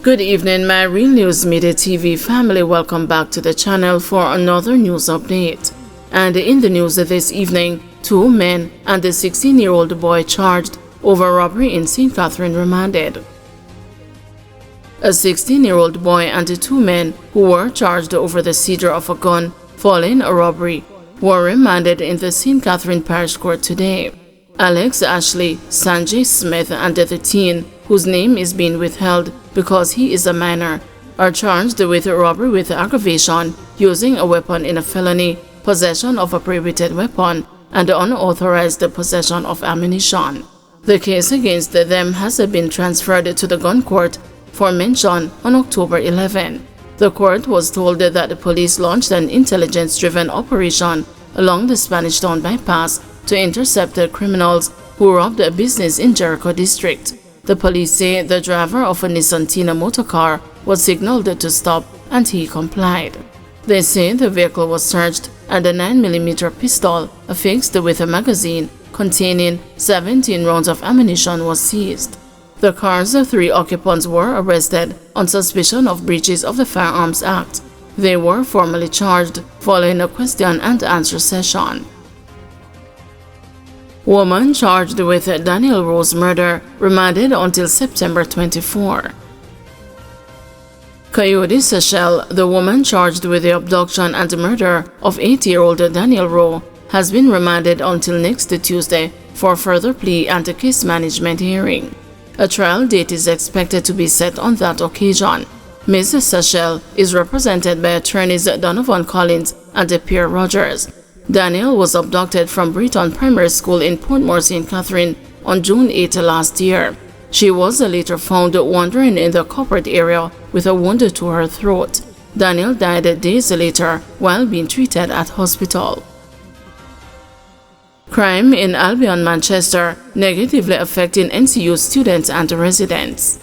Good evening, my Real News Midday TV family. Welcome back to the channel for another news update. And in the news this evening, 2 men and a 16-year-old boy charged over robbery in St. Catherine remanded. A 16-year-old boy and the 2 men who were charged over the seizure of a gun following a robbery were remanded in the St. Catherine Parish Court today. Alex Ashley Sanjay Smith and the teen, whose name is being withheld because he is a minor, are charged with robbery with aggravation, using a weapon in a felony, possession of a prohibited weapon, and unauthorized possession of ammunition. The case against them has been transferred to the gun court for mention on October 11. The court was told that the police launched an intelligence-driven operation along the Spanish Town bypass to intercept the criminals who robbed a business in Jericho district. The police say the driver of a Nissan Tina motorcar was signaled to stop and he complied. They say the vehicle was searched and a 9mm pistol affixed with a magazine containing 17 rounds of ammunition was seized. The car's 3 occupants were arrested on suspicion of breaches of the Firearms Act. They were formally charged following a question and answer session. Woman charged with Daniel Rowe's murder remanded until September 24. Coyote Seychelle, the woman charged with the abduction and murder of 8-year-old Daniel Rowe, has been remanded until next Tuesday for further plea and a case management hearing. A trial date is expected to be set on that occasion. Ms. Seychelle is represented by attorneys Donovan Collins and Pierre Rogers. Daniel was abducted from Breton Primary School in Portmore, St. Catherine on June 8 last year. She was later found wandering in the corporate area with a wound to her throat. Daniel died days later while being treated at hospital. Crime in Albion, Manchester, negatively affecting NCU students and residents.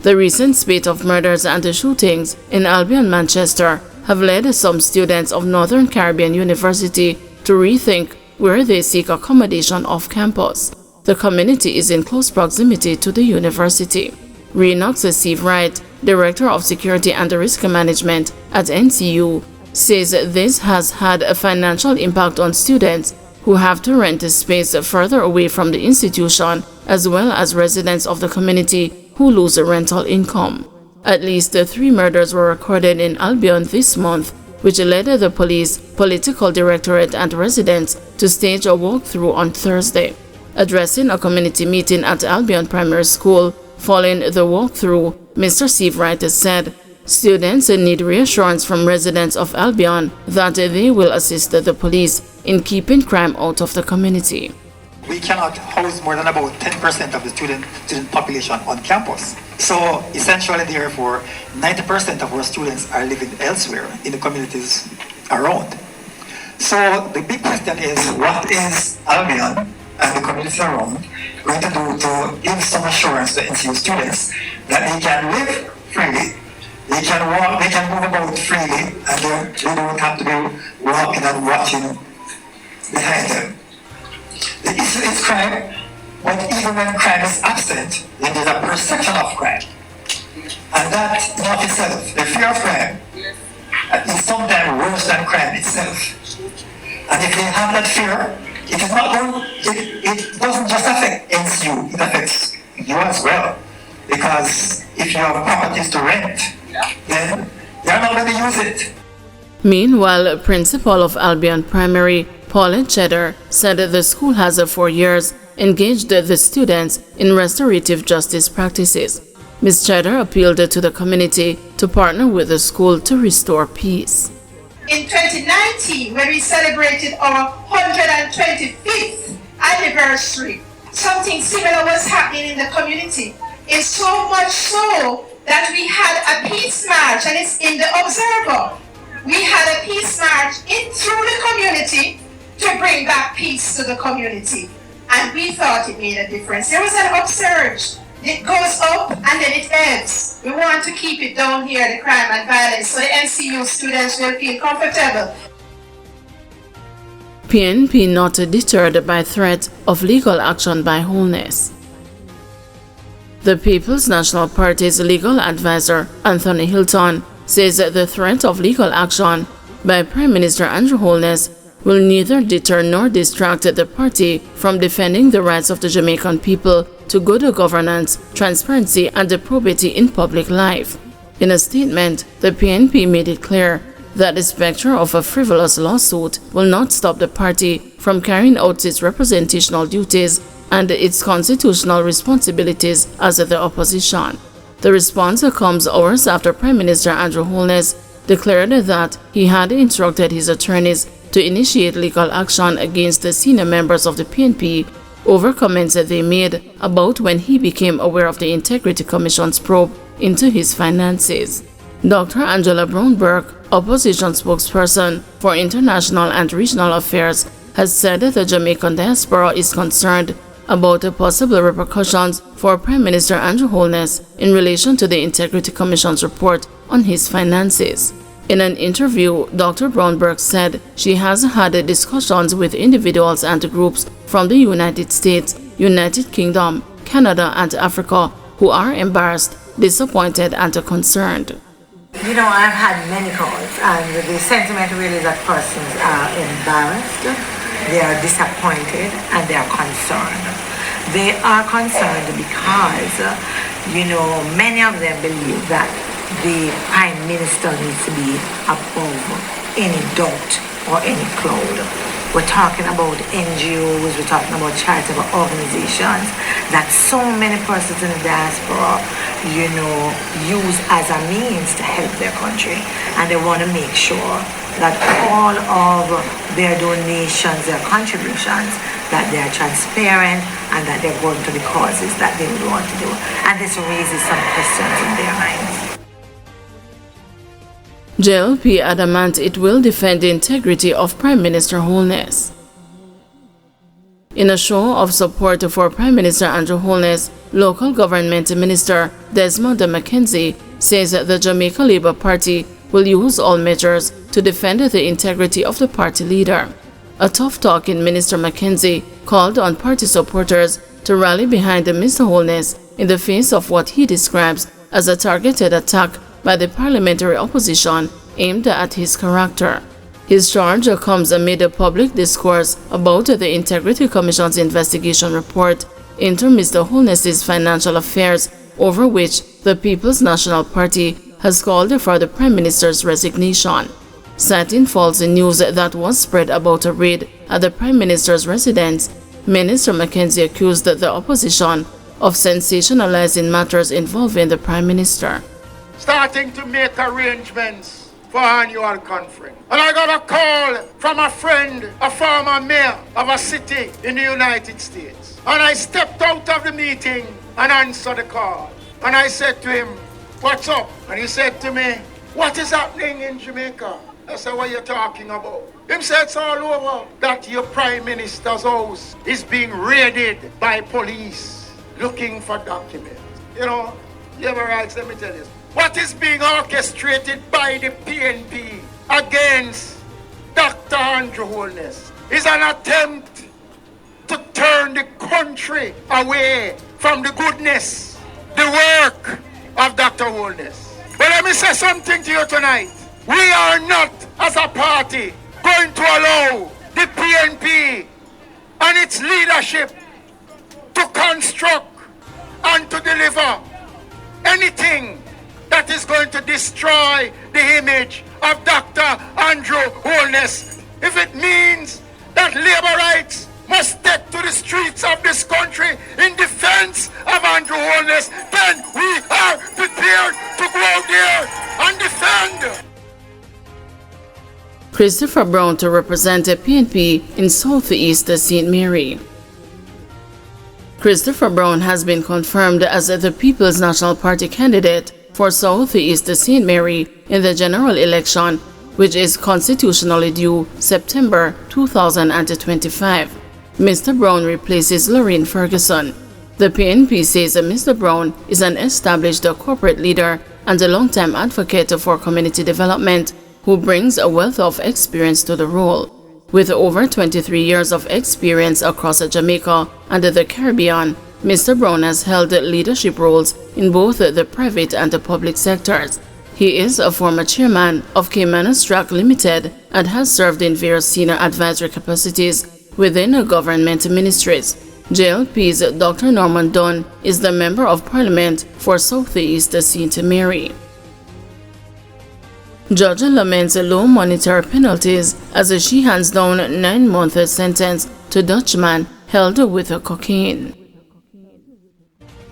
The recent spate of murders and shootings in Albion, Manchester have led some students of Northern Caribbean University to rethink where they seek accommodation off campus. The community is in close proximity to the university. Renox Steve Wright, Director of Security and Risk Management at NCU, says this has had a financial impact on students who have to rent a space further away from the institution, as well as residents of the community who lose rental income. At least 3 murders were recorded in Albion this month, which led the police, political directorate and residents to stage a walkthrough on Thursday. Addressing a community meeting at Albion Primary School following the walkthrough, Mr. Steve Wright said, "Students need reassurance from residents of Albion that they will assist the police in keeping crime out of the community." We cannot house more than about 10% of the student population on campus. So essentially, therefore, 90% of our students are living elsewhere in the communities around. So the big question is, what is Albion and the communities around going to do to give some assurance to NCU students that they can live freely, they can walk, they can move about freely, and they don't have to be walking and watching behind them. The issue is crime, but even when crime is absent, then there's a perception of crime. And that in of itself, the fear of crime, is sometimes worse than crime itself. And if they have that fear, it doesn't just affect NCU, it affects you as well. Because if you have properties to rent, then they're not going to use it. Meanwhile, principal of Albion Primary, Paulette Cheddar, said the school has for years engaged the students in restorative justice practices. Ms. Cheddar appealed to the community to partner with the school to restore peace. In 2019, when we celebrated our 125th anniversary, something similar was happening in the community. It's so much so that we had a peace march, and it's in the Observer. We had a peace march through the community to bring back peace to the community. And we thought it made a difference. There was an upsurge. It goes up and then it ebbs. We want to keep it down here, the crime and violence, so the NCU students will feel comfortable. PNP not deterred by threat of legal action by Wholeness. The People's National Party's legal advisor, Anthony Hilton, says that the threat of legal action by Prime Minister Andrew Holness will neither deter nor distract the party from defending the rights of the Jamaican people to good governance, transparency, and probity in public life. In a statement, the PNP made it clear that the spectre of a frivolous lawsuit will not stop the party from carrying out its representational duties and its constitutional responsibilities as the opposition. The response comes hours after Prime Minister Andrew Holness declared that he had instructed his attorneys to initiate legal action against the senior members of the PNP over comments that they made about when he became aware of the Integrity Commission's probe into his finances. Dr. Angela Brown-Burke, opposition spokesperson for international and regional affairs, has said that the Jamaican diaspora is concerned about the possible repercussions for Prime Minister Andrew Holness in relation to the Integrity Commission's report on his finances. In an interview, Dr. Brown-Burke said she has had discussions with individuals and groups from the United States, United Kingdom, Canada, and Africa who are embarrassed, disappointed, and concerned. You know, I've had many calls, and the sentiment really is that persons are embarrassed, they are disappointed, and they are concerned. They are concerned because, many of them believe that the Prime Minister needs to be above any doubt or any cloud. We're talking about NGOs, we're talking about charitable organizations that so many persons in the diaspora, use as a means to help their country. And they want to make sure that all of their donations, their contributions, that they are transparent and that they're going to the causes that they would want to do. And this raises some questions in their minds. JLP adamant it will defend the integrity of Prime Minister Holness. In a show of support for Prime Minister Andrew Holness, local government minister Desmond McKenzie says that the Jamaica Labour Party will use all measures to defend the integrity of the party leader. A tough-talking Minister McKenzie called on party supporters to rally behind Mr. Holness in the face of what he describes as a targeted attack by the parliamentary opposition aimed at his character. His charge comes amid a public discourse about the Integrity Commission's investigation report into Mr. Holness's financial affairs, over which the People's National Party has called for the Prime Minister's resignation. Citing false news that was spread about a raid at the Prime Minister's residence, Minister McKenzie accused the opposition of sensationalizing matters involving the Prime Minister. Starting to make arrangements for annual conference. And I got a call from a friend, a former mayor of a city in the United States. And I stepped out of the meeting and answered the call. And I said to him, "What's up?" And he said to me, "What is happening in Jamaica?" I said, "What are you talking about?" Him said, "It's all over that your Prime Minister's house is being raided by police looking for documents." Labor rights, let me tell you. What is being orchestrated by the PNP against Dr. Andrew Holness is an attempt to turn the country away from the goodness, the work of Dr. Holness. But let me say something to you tonight. We are not, as a party, going to allow the PNP and its leadership to construct and to deliver anything that is going to destroy the image of Dr. Andrew Holness. If it means that labor rights must take to the streets of this country in defense of Andrew Holness, then we are prepared to go out there and defend. Christopher Brown to represent the PNP in Southeast St. Mary. Christopher Brown has been confirmed as the People's National Party candidate for Southeast St. Mary in the general election, which is constitutionally due September 2025. Mr. Brown replaces Lorraine Ferguson. The PNP says Mr. Brown is an established corporate leader and a long-time advocate for community development who brings a wealth of experience to the role. With over 23 years of experience across Jamaica and the Caribbean, Mr. Brown has held leadership roles in both the private and the public sectors. He is a former chairman of Caymanas Track Limited and has served in various senior advisory capacities within government ministries. JLP's Dr. Norman Dunn is the Member of Parliament for Southeast St. Mary. Judge laments low monetary penalties as she hands down 9-month sentence to Dutchman held with cocaine.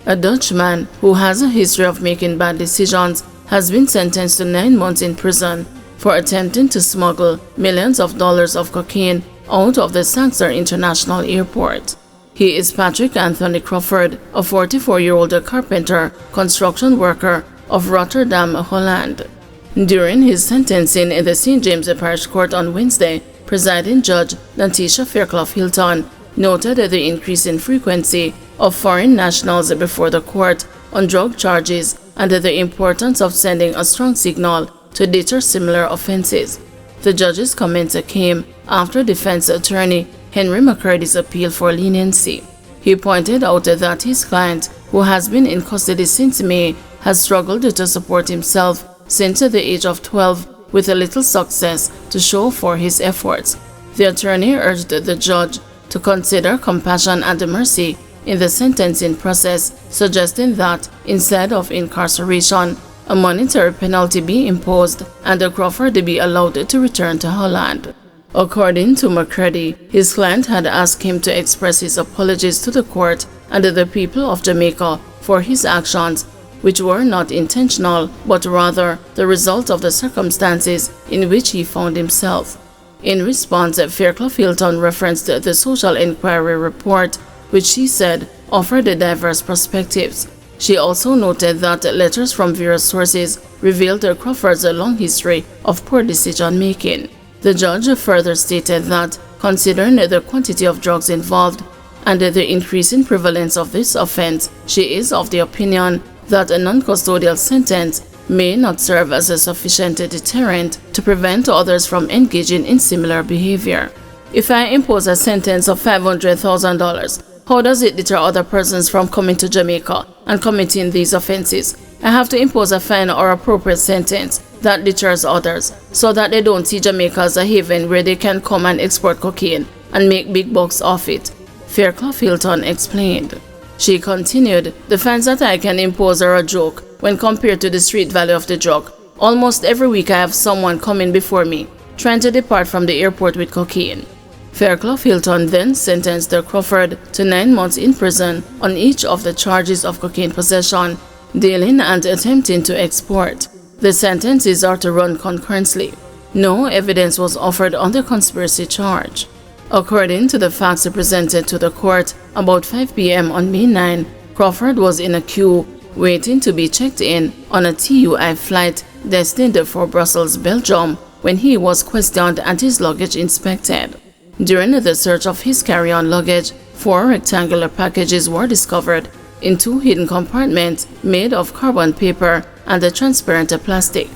A Dutchman who has a history of making bad decisions has been sentenced to 9 months in prison for attempting to smuggle millions of dollars of cocaine out of the Saxer International Airport. He is Patrick Anthony Crawford, a 44-year-old carpenter, construction worker of Rotterdam, Holland. During his sentencing in the St. James Parish Court on Wednesday, Presiding Judge Lantisha Fairclough Hilton noted the increase in frequency of foreign nationals before the court on drug charges and the importance of sending a strong signal to deter similar offenses. The judge's comments came after defense attorney Henry McCurdy's appeal for leniency. He pointed out that his client, who has been in custody since May, has struggled to support himself since the age of 12 with little success to show for his efforts. The attorney urged the judge to consider compassion and mercy in the sentencing process, suggesting that instead of incarceration, a monetary penalty be imposed and Crawford be allowed to return to Holland. According to McCurdy, his client had asked him to express his apologies to the court and the people of Jamaica for his actions, which were not intentional but rather the result of the circumstances in which he found himself. In response, Fairclough Hilton referenced the social inquiry report, which she said offered diverse perspectives. She also noted that letters from various sources revealed Crawford's long history of poor decision-making. The judge further stated that, considering the quantity of drugs involved and the increasing prevalence of this offense, she is of the opinion that a non-custodial sentence may not serve as a sufficient deterrent to prevent others from engaging in similar behavior. If I impose a sentence of $500,000, how does it deter other persons from coming to Jamaica and committing these offenses? I have to impose a fine or appropriate sentence that deters others, so that they don't see Jamaica as a haven where they can come and export cocaine and make big bucks off it, Fairclough Hilton explained. She continued, the fines that I can impose are a joke when compared to the street value of the drug. Almost every week I have someone coming before me, trying to depart from the airport with cocaine. Fairclough Hilton then sentenced Crawford to 9 months in prison on each of the charges of cocaine possession, dealing and attempting to export. The sentences are to run concurrently. No evidence was offered on the conspiracy charge. According to the facts presented to the court, about 5 p.m. on May 9, Crawford was in a queue waiting to be checked in on a TUI flight destined for Brussels, Belgium, when he was questioned and his luggage inspected. During the search of his carry-on luggage, 4 rectangular packages were discovered in 2 hidden compartments made of carbon paper and a transparent plastic.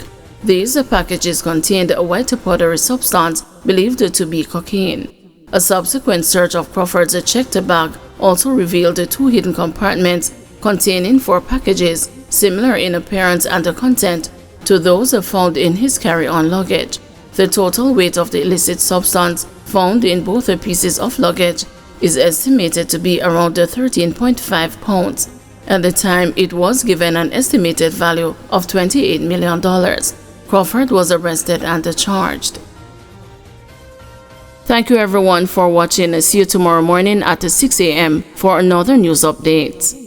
These packages contained a white powdery substance believed to be cocaine. A subsequent search of Crawford's checked bag also revealed 2 hidden compartments containing 4 packages similar in appearance and content to those found in his carry-on luggage. The total weight of the illicit substance found in both pieces of luggage is estimated to be around 13.5 pounds. At the time, it was given an estimated value of $28 million. Crawford was arrested and charged. Thank you everyone for watching. See you tomorrow morning at 6 a.m. for another news update.